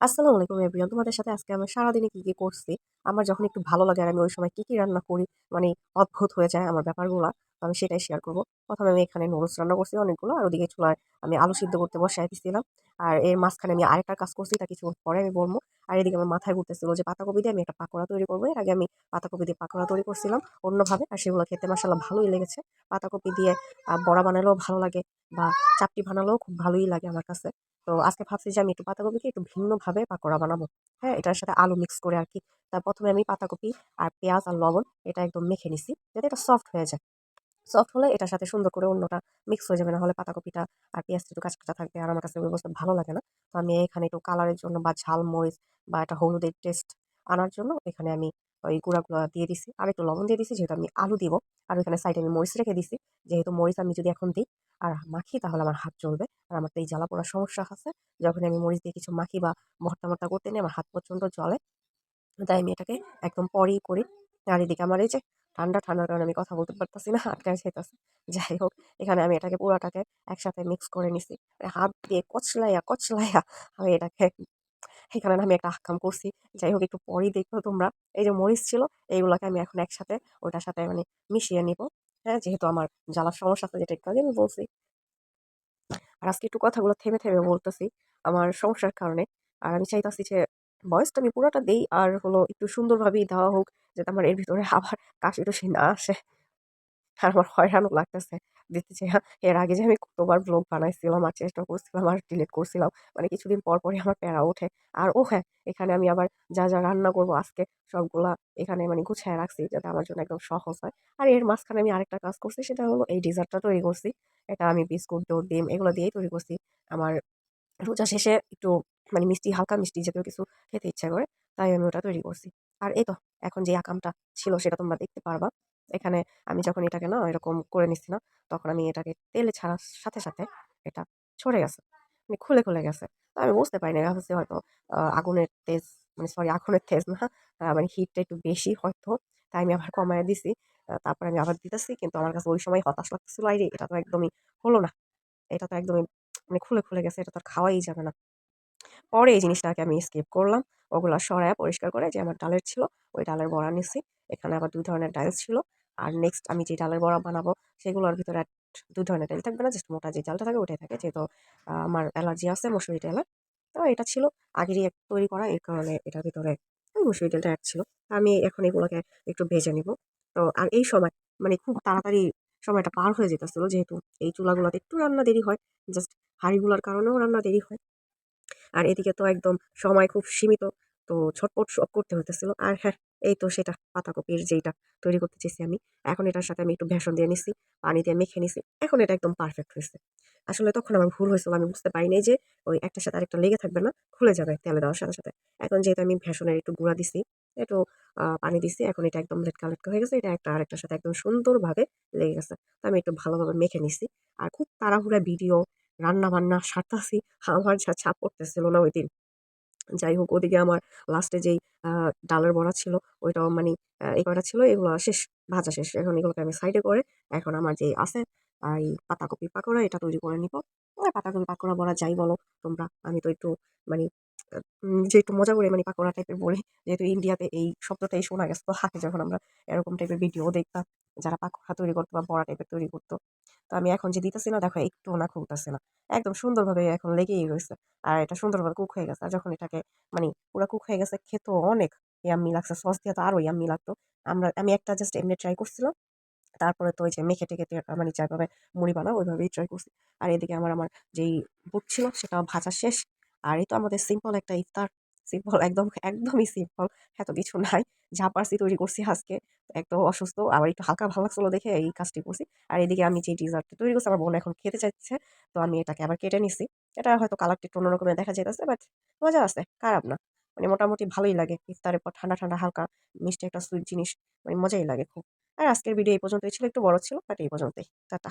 আসসালামু আলাইকুম এভরিওয়ান। তোমাদের সাথে আজকে আমি সারাদিনে কি করছি, আমার যখন একটু ভালো লাগে আর আমি ওই সময় কি রান্না করি, মানে অদ্ভুত হয়ে যায় আমার ব্যাপারগুলা। তো আমি সেটাই শেয়ার করব। ১ম এ আমি এখানে নুডলস রান্না করছি অনেকগুলো। আর ওদিকে চুলায় আমি আলু সিদ্ধ করতে বসায় দিছিলাম। আর এর মাঝখানে আমি আরেকটা কাজ করছি, তা কিছুক্ষণ পরে আমি বলব। আর এদিকে আমার মাথায় ঘুরতেছিল যে পাতাকপি দিয়ে আমি একটা পাকোড়া তৈরি করব। এর আগে আমি পাতাকপি দিয়ে পাকোড়া তৈরি করছিলাম অন্যভাবে। আর সেগুলো খেতে মাশাআল্লাহ ভালোই লেগেছে। পাতাকপি দিয়ে বড়া বানালেও ভালো লাগে বা চাপটি বানালেও খুব ভালোই লাগে আমার কাছে। তো আজকে ভাবছি যে আমি একটু পাতাকপিকে একটু ভিন্নভাবে পাকোড়া বানাবো। হ্যাঁ, এটার সাথে আলু মিক্স করে আরকি। তার ১ম এ আমি পাতাকপি আর পেঁয়াজ আর লবণ এটা একদম মেখে নিছি, যাতে এটা সফট হয়ে যায়। সফট হলে এটার সাথে সুন্দর করে অন্যটা মিক্স হয়ে যাবে। না হলে পাতাকপিটা আর পেঁয়াজটা একটু কাঁচা থাকবে। আর আমার কাছে ওই অবস্থা ভালো লাগে না। তো আমি এখানে একটু কালারের জন্য বা ঝাল মরিচ বা একটা হলুদের টেস্ট আনার জন্য এখানে আমি ওই গুঁড়া দিয়ে দিছি। আর একটু লবণ দিয়ে দিছি, যেহেতু আমি আলু দিব। আর ওইখানে সাইডে আমি মরিচ রেখে দিছি। যেহেতু মরিচ আমি যদি এখন দিই আর মাখি তাহলে আমার হাত জ্বলবে। আর আমার তো এই জ্বালা পোড়ার সমস্যা আছে। যখন আমি মরিচ দিয়ে কিছু মাখি বা ভর্তা-মর্তা করতে নেই আমার হাত প্রচন্ড জ্বলে। তাই আমি এটাকে একদম পরেই করি। আর এদিকে আমার এই যে ঠান্ডার কারণে আমি কথা বলতে পারতেছি না, আটকায় যাইতাছে। যাই হোক, এখানে আমি এটাকে পুরাটাকে একসাথে মিক্স করে নিছি। হাত দিয়ে কচলাইয়া আমি এটাকে এখানে না আমি একটা আকাম করছি। যাই হোক, একটু পরেই দেখবে তোমরা। এই যে মরিচ ছিল এইগুলাকে আমি এখন একসাথে ওটার সাথে মানে মিশিয়ে নিব। হ্যাঁ? যেহেতু আমার জ্বালার সমস্যা আছে, যেটা একটু আগে আমি বলছি। আর আজকে একটু কথাগুলো থেমে বলতেছি আমার সমস্যার কারণে। আর আমি চাইতাছি যে ভয়েসটা আমি পুরাটা দেই আর হলো একটু সুন্দরভাবেই দেওয়া হোক, যাতে আমার এর ভিতরে আবার কাশি-টশি না আসে। আর আমার হয়রানও লাগতেছে দিতে যে এর আগে যে আমি কতবার ব্লগ বানাইছিলাম আর চেষ্টা করছিলাম আর ডিলিট করছিলাম। মানে কিছুদিন পরই আমার প্যারা ওঠে। আর হ্যাঁ, এখানে আমি আবার যা রান্না করব আজকে সবগুলা এখানে মানে গুছায় রাখছি, যাতে আমার জন্য একদম সহজ হয়। আর এর মাঝখানে আমি আরেকটা কাজ করছি, সেটা হলো এই ডেজার্টটা তৈরি করছি। এটা আমি বিস্কুট, দুধ, ডিম এগুলো দিয়েই তৈরি করছি। আমার রোজা শেষে একটু মানে মিষ্টি, হালকা মিষ্টি জাতীয় কিছু খেতে ইচ্ছা করে। তাই আমি ওটা তৈরি করছি। আর এই তো এখন যে আকামটা ছিল সেটা তোমরা দেখতে পারবা। এখানে আমি যখন এটাকে না এরকম করে নিচ্ছি না, তখন আমি এটাকে তেলে ছাড়ার সাথে এটা ছড়ে গেছে। মানে খুলে গেছে। তো আমি বুঝতে পারিনি। আমি ভাবছি হয়তো আগুনের তেজ, মানে সরি আগুনের তেজ না, মানে হিটটা একটু বেশি হয়তো। তাই আমি আবার কমায় দিছি। তারপরে আমি আবার দিতেছি। কিন্তু আমার কাছে ওই সময় হতাশ লাগতেছিল, "আইরে এটা তো একদমই হলো না। এটা তো একদমই মানে খুলে গেছে। এটা তো আর খাওয়াই যাবে না।" পরে এই জিনিসটাকে আমি স্কিপ করলাম। ওগুলা সরায়া পরিষ্কার করে যে আমার ডালের ছিল, ওই ডালের বড়া নিছি। এখানে আবার ২ ধরনের ডাল ছিল। আর নেক্সট আমি যে ডালের বড়া বানাবো সেগুলোর ভিতরে ২ ধরনের ডাল থাকবে না। জাস্ট মোটা যে ডালটা থাকে ওটাই থাকে। যেহেতু আমার অ্যালার্জি আছে মসুরি ডালে। তো এটা ছিল আগেরই তৈরি করা। এর কারণে এটার ভিতরে ওই মসুরি ডালটা এড ছিল। আমি এখন এগুলোকে একটু ভেজে নিব। তো আর এই সময় মানে খুব তাড়াতাড়ি সময়টা পার হয়ে যেতেছিল, যেহেতু এই চুলাগুলাতে একটু রান্না দেরি হয়। জাস্ট হাঁড়িগুলার কারণেও রান্না দেরি হয়। আর এদিকে তো একদম সময় খুব সীমিত। তো ছটপট সব করতে হইতেছিল। আর হ্যাঁ, এই তো সেটা পাতাকপির যেইটা তৈরি করতে চেয়েছি আমি। এখন এটার সাথে আমি একটু বেসন দিয়ে নিছি, পানি দিয়ে মেখে নিছি। এখন এটা একদম পারফেক্ট হইছে। আসলে তখন আমার ভুল হয়েছিল। আমি বুঝতে পারি নাই যে ওই একটার সাথে আরেকটা লেগে থাকবে না, খুলে যাবে তেলে দেওয়ার সাথে। এখন যেহেতু আমি বেসনের একটু গুঁড়া দিছি, একটু পানি দিছি, এখন এটা একদম লেটকা হয়ে গেছে। এটা একটা আরেকটার সাথে একদম সুন্দরভাবে লেগে গেছে। তো আমি একটু ভালোভাবে মেখে নিছি। আর খুব তাড়াহুড়া ভিডিও, রান্না-বান্না সারতাছি। আমার যা চাপ পড়তেছিল না ঐদিন। যাই হোক, ওদিকে আমার লাস্টে যেই আ ডালের বড়া ছিল ওইটাও মানি এই কয়টা ছিল এগুলো শেষ, ভাজা শেষ। এখন এগুলোকে আমি সাইডে করে এখন আমার যে আছে এই পাতাকপির পাকোড়া এটা তৈরি করে নিবো। পাতাকপির পাকোড়া বলা যাই বলো তোমরা। আমি তো একটু মানি যে একটু মজা করে মানে পাকোড়া টাইপের বলি। যেহেতু ইন্ডিয়াতে এই শব্দটাই শোনা গেছে তো আগে যখন আমরা এরকম টাইপের ভিডিও দেখতাম, যারা পাকোড়া তৈরি করতো বা বড়া টাইপের তৈরি করতো। তো আমি এখন যে দিতেছি না দেখো একটুও না খুলতেছে না। একদম সুন্দরভাবে এখন লেগেই রইছে। আর এটা সুন্দরভাবে কুক হয়ে গেছে। আর যখন এটাকে মানি পুরা কুক হয়ে গেছে, খেতেও অনেক ইয়াম্মি লাগছে। সস দিয়ে তো আরো ইয়াম্মি লাগতো। আমি একটা জাস্ট এমনি ট্রাই করছিলাম। তারপরে তো ওই যে মেখে-টেখে মানে যেভাবে মুড়ি বানাও ওইভাবেই ট্রাই করছি। আর এদিকে আমার যেই বুট ছিল সেটাও ভাজা শেষ। আর এই তো আমাদের সিম্পল একটা ইফতার। সিম্পল একদমই সিম্পল। এত কিছু নাই। যা পারছি তৈরি করছি আজকে। একদম অসুস্থ আবার একটু হালকা ভাল লাগছিল দেখে এই কাজটি করছি। আর এদিকে আমি যে ডেজার্টটা তৈরি করছি আমার বোন এখন খেতে চাইছে। তো আমি এটাকে আবার কেটে নিছি। এটা হয়তো কালারটা একটু অন্যরকমের দেখা যাইতেছে, বাট মজা আছে, খারাপ না। মানে মোটামুটি ভালোই লাগে। ইফতারের পর ঠান্ডা হালকা মিষ্টি একটা সুইট জিনিস মানে মজাই লাগে খুব। আর আজকের ভিডিও এই পর্যন্তই ছিল। একটু বড় ছিল, বাট এই পর্যন্তই। টাটা।